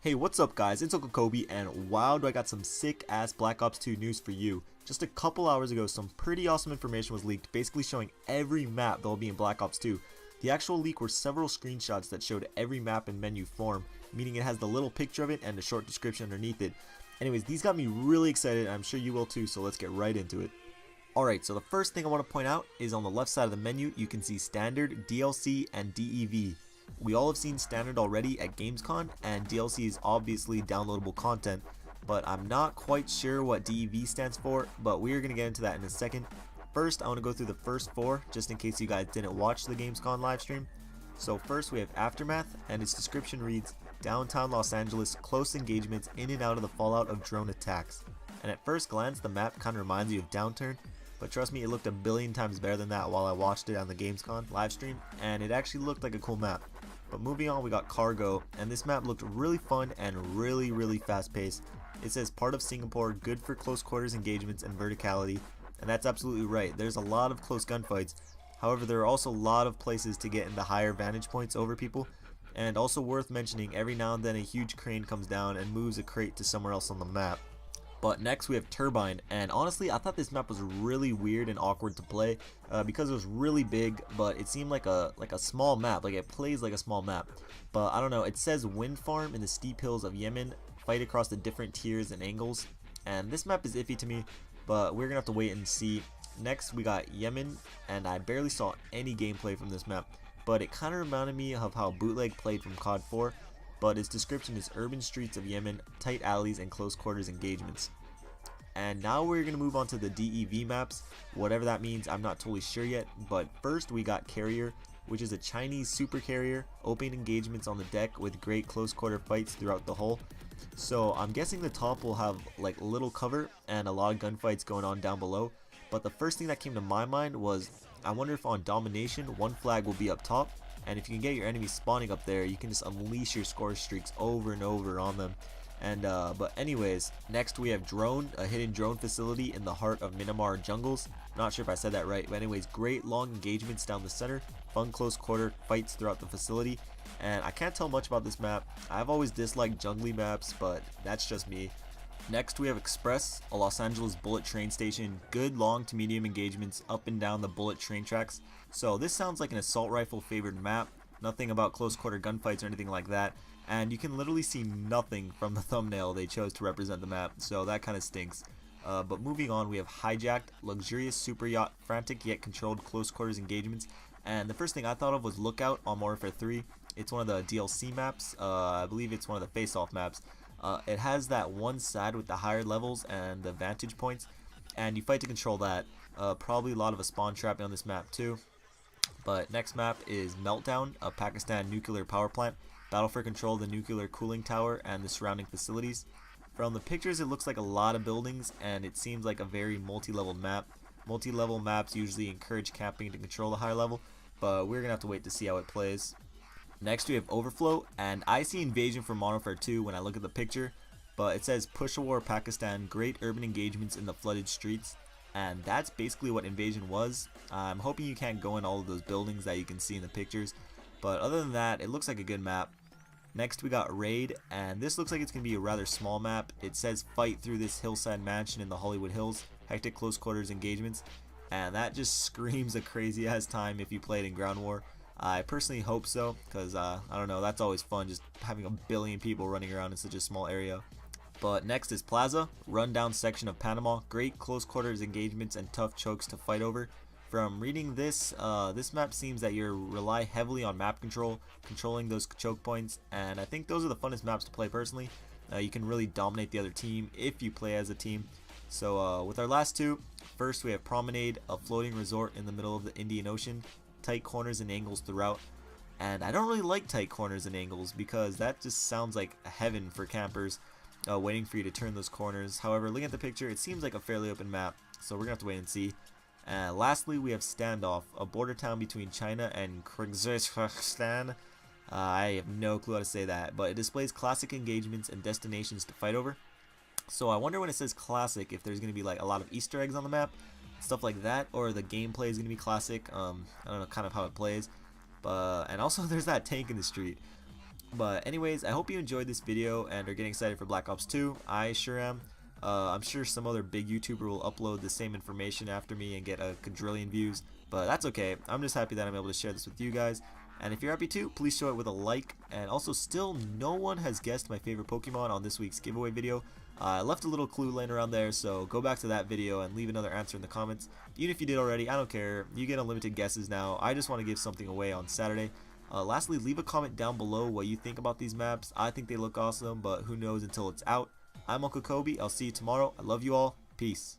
Hey, what's up guys, it's Uncle Kobe, and wow do I got some sick ass Black Ops 2 news for you. Just a couple hours ago, some pretty awesome information was leaked, basically showing every map that will be in Black Ops 2. The actual leak were several screenshots that showed every map in menu form, meaning it has the little picture of it and a short description underneath it. Anyways, these got me really excited, and I'm sure you will too, so let's get right into it. Alright, so the first thing I want to point out is on the left side of the menu, you can see Standard, DLC, and DEV. We all have seen Standard already at Gamescom, and DLC is obviously downloadable content, but I'm not quite sure what DEV stands for, but we're going to get into that in a second. First, I want to go through the first four, just in case you guys didn't watch the Gamescom livestream. So first we have Aftermath, and its description reads, Downtown Los Angeles, close engagements in and out of the fallout of drone attacks. And at first glance, the map kind of reminds you of Downturn, but trust me, it looked a billion times better than that while I watched it on the Gamescom livestream, and it actually looked like a cool map. But moving on, we got Cargo, and this map looked really fun and really fast paced. It says part of Singapore, good for close quarters engagements and verticality, and that's absolutely right. There's a lot of close gunfights. However, there are also a lot of places to get into higher vantage points over people, and also worth mentioning, every now and then a huge crane comes down and moves a crate to somewhere else on the map. But next we have Turbine, and honestly I thought this map was really weird and awkward to play because it was really big, but it seemed like a small map, like it plays like a small map. But I don't know, it says wind farm in the steep hills of Yemen, fight across the different tiers and angles, and this map is iffy to me, but we're gonna have to wait and see. Next we got Yemen, and I barely saw any gameplay from this map, but it kind of reminded me of how Bootleg played from COD 4. But its description is urban streets of Yemen, tight alleys, and close quarters engagements. And now we're going to move on to the DEV maps. Whatever that means, I'm not totally sure yet, but first we got Carrier, which is a Chinese super carrier, open engagements on the deck with great close quarter fights throughout the hull. So I'm guessing the top will have like little cover and a lot of gunfights going on down below, but the first thing that came to my mind was, I wonder if on domination one flag will be up top, and if you can get your enemies spawning up there, you can just unleash your score streaks over and over on them. And but anyways, next we have Drone, a hidden drone facility in the heart of Myanmar jungles. Not sure if I said that right, but anyways, great long engagements down the center, fun close quarter fights throughout the facility. And I can't tell much about this map. I've always disliked jungly maps, but that's just me. Next we have Express, a Los Angeles bullet train station, good long to medium engagements up and down the bullet train tracks. So this sounds like an assault rifle favored map, nothing about close quarter gunfights or anything like that, and you can literally see nothing from the thumbnail they chose to represent the map, so that kind of stinks. But moving on, we have Hijacked, luxurious super yacht, frantic yet controlled close quarters engagements, and the first thing I thought of was Lookout on Modern Warfare 3. It's one of the DLC maps, I believe it's one of the face-off maps. It has that one side with the higher levels and the vantage points, and you fight to control that. Probably a lot of a spawn trapping on this map too. But next map is Meltdown, a Pakistan nuclear power plant. Battle for control of the nuclear cooling tower and the surrounding facilities. From the pictures it looks like a lot of buildings, and it seems like a very multi-level map. Multi-level maps usually encourage camping to control the higher level, but we're gonna have to wait to see how it plays. Next we have Overflow, and I see Invasion from Modern Warfare 2 when I look at the picture, but it says Peshawar, Pakistan, great urban engagements in the flooded streets, and that's basically what Invasion was. I'm hoping you can't go in all of those buildings that you can see in the pictures, but other than that, it looks like a good map. Next we got Raid, and this looks like it's going to be a rather small map. It says fight through this hillside mansion in the Hollywood Hills, hectic close quarters engagements, and that just screams a crazy ass time if you played in Ground War. I personally hope so, because I don't know, that's always fun, just having a billion people running around in such a small area. But next is Plaza, rundown section of Panama, great close quarters engagements and tough chokes to fight over. From reading this, this map seems that you rely heavily on map control, controlling those choke points, and I think those are the funnest maps to play personally. You can really dominate the other team if you play as a team. So with our last two, first we have Promenade, a floating resort in the middle of the Indian Ocean. Tight corners and angles throughout, and I don't really like tight corners and angles because that just sounds like heaven for campers waiting for you to turn those corners. However, looking at the picture, it seems like a fairly open map, so we're gonna have to wait and see. And lastly we have Standoff, a border town between China and Kyrgyzstan. I have no clue how to say that, but it displays classic engagements and destinations to fight over. So I wonder when it says classic if there's gonna be like a lot of Easter eggs on the map, stuff like that, or the gameplay is gonna be classic. I don't know kind of how it plays, but and also there's that tank in the street. But anyways, I hope you enjoyed this video and are getting excited for Black Ops 2. I sure am. I'm sure some other big YouTuber will upload the same information after me and get a quadrillion views, but that's okay. I'm just happy that I'm able to share this with you guys. And if you're happy too, please show it with a like. And also, still no one has guessed my favorite Pokemon on this week's giveaway video. I left a little clue laying around there, so go back to that video and leave another answer in the comments. Even if you did already, I don't care. You get unlimited guesses now. I just want to give something away on Saturday. Lastly, leave a comment down below what you think about these maps. I think they look awesome, but who knows until it's out. I'm Uncle Kobe. I'll see you tomorrow. I love you all. Peace.